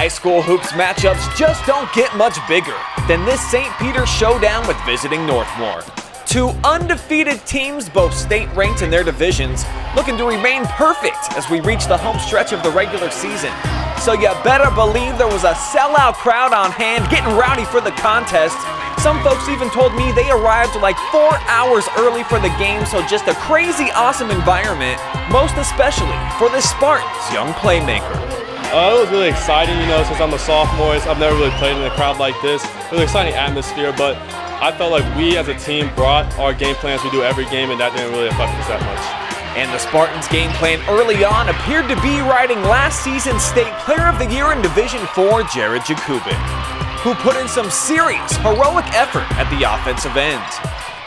High school hoops matchups just don't get much bigger than this St. Peter's showdown with visiting Northmor. Two undefeated teams, both state-ranked in their divisions, looking to remain perfect as we reach the home stretch of the regular season. So you better believe there was a sellout crowd on hand getting rowdy for the contest. Some folks even told me they arrived like 4 hours early for the game, so just a crazy awesome environment, most especially for this Spartans young playmaker. It was really exciting, since I'm a sophomore. I've never really played in a crowd like this. It was an exciting atmosphere, but I felt like we as a team brought our game plans we do every game, and that didn't really affect us that much. And the Spartans' game plan early on appeared to be riding last season's State Player of the Year in Division IV, Jared Jakubik, who put in some serious, heroic effort at the offensive end,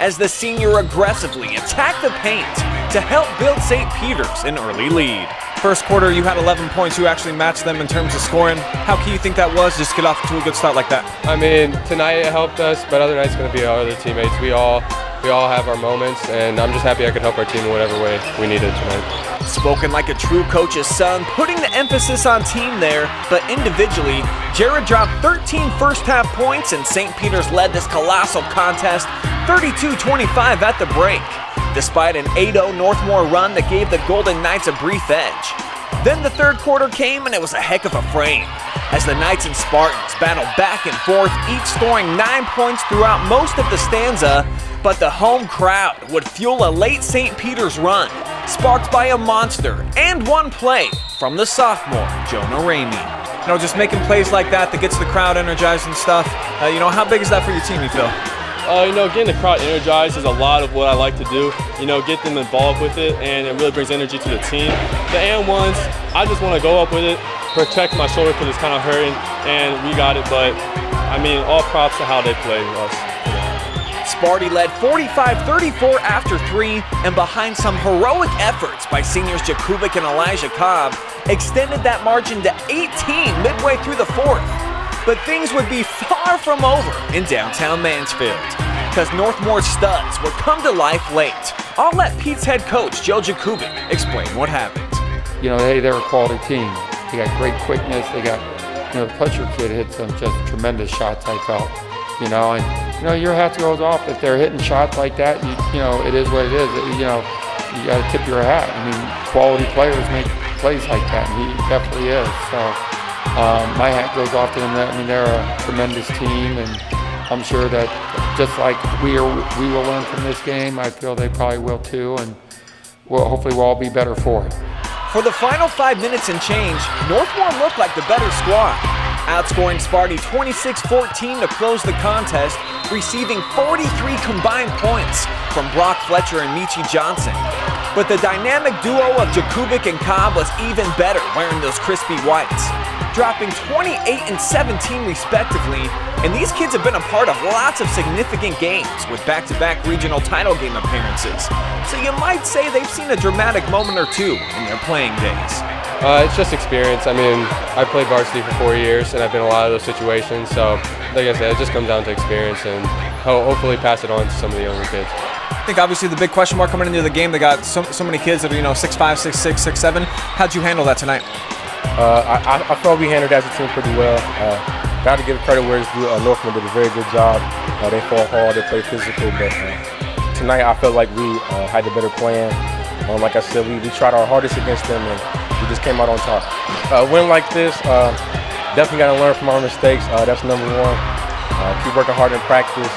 as the senior aggressively attacked the paint to help build St. Peter's an early lead. First quarter, you had 11 points. You actually matched them in terms of scoring. How key you think that was, just get off to a good start like that? I mean, tonight it helped us, but other night's going to be our other teammates. We all have our moments, and I'm just happy I could help our team in whatever way we needed tonight. Spoken like a true coach's son, putting the emphasis on team there, but individually, Jared dropped 13 first-half points, and St. Peter's led this colossal contest 32-25 at the break, despite an 8-0 Northmor run that gave the Golden Knights a brief edge. Then the third quarter came, and it was a heck of a frame, as the Knights and Spartans battled back and forth, each scoring 9 points throughout most of the stanza, but the home crowd would fuel a late St. Peter's run, sparked by a monster and one play from the sophomore, Jonah Ramey. Just making plays like that gets the crowd energized and stuff. How big is that for your team, you feel? Getting the crowd energized is a lot of what I like to do. Get them involved with it, and it really brings energy to the team. The and-ones, I just want to go up with it, protect my shoulder because it's kind of hurting, and we got it. But, all props to how they played us. Sparty led 45-34 after 3, and behind some heroic efforts by seniors Jakubik and Elijah Cobb, extended that margin to 18 midway through the fourth. But things would be far from over in downtown Mansfield, because Northmor's studs would come to life late. I'll let Pete's head coach, Joe Jakubik, explain what happened. They're a quality team. They got great quickness. They got, the Pletcher kid hit some just tremendous shots, I felt. And your hat goes off if they're hitting shots like that. It is what it is. You got to tip your hat. Quality players make plays like that, and he definitely is. So my hat goes off to them. They're a tremendous team, and I'm sure that just like we will learn from this game, I feel they probably will too, and hopefully we'll all be better for it. For the final 5 minutes and change, Northmor looked like the better squad, outscoring Sparty 26-14 to close the contest, receiving 43 combined points from Brock Fletcher and Michi Johnson. But the dynamic duo of Jakubik and Cobb was even better wearing those crispy whites, dropping 28 and 17 respectively, and these kids have been a part of lots of significant games with back-to-back regional title game appearances. So you might say they've seen a dramatic moment or two in their playing days. It's just experience. I played varsity for 4 years, and I've been in a lot of those situations. So, like I said, it just comes down to experience, and hopefully pass it on to some of the younger kids. I think obviously the big question mark coming into the game, they got so many kids that are 6'5", 6'6", 6'7". How'd you handle that tonight? I felt we handled that as a team pretty well. Got to give credit where it's due. Northmor did a very good job. They fought hard, they played physical, but tonight I felt like we had a better plan. Like I said, we tried our hardest against them, and we just came out on top. Win like this, definitely got to learn from our mistakes. That's number one. Keep working hard in practice.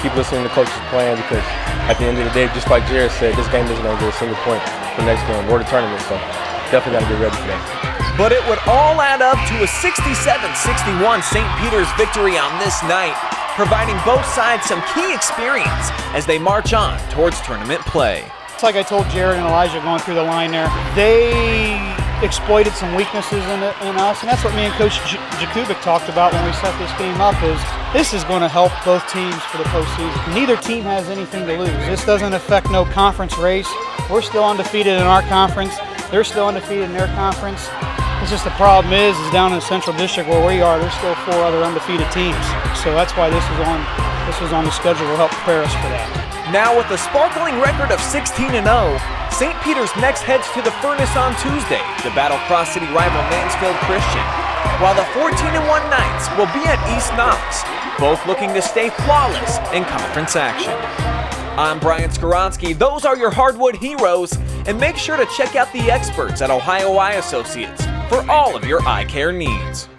Keep listening to coach's plan, because at the end of the day, just like Jared said, this game isn't going to get a single point for the next game or the tournament, so definitely got to get ready for that. But it would all add up to a 67-61 St. Peter's victory on this night, providing both sides some key experience as they march on towards tournament play. It's like I told Jared and Elijah going through the line there, they exploited some weaknesses in us, and that's what me and Coach Jakubik talked about when we set this game up, is this is going to help both teams for the postseason. Neither team has anything to lose. This doesn't affect no conference race. We're still undefeated in our conference. They're still undefeated in their conference. It's just the problem is down in the Central District where we are, there's still 4 other undefeated teams. So that's why this is on the schedule to help prepare us for that. Now with a sparkling record of 16-0, St. Peter's next heads to the Furnace on Tuesday to battle Cross City rival Mansfield Christian. while the 14-1 Knights will be at East Knox, both looking to stay flawless in conference action. I'm Brian Skoronsky. Those are your Hardwood heroes, and make sure to check out the experts at Ohio Eye Associates for all of your eye care needs.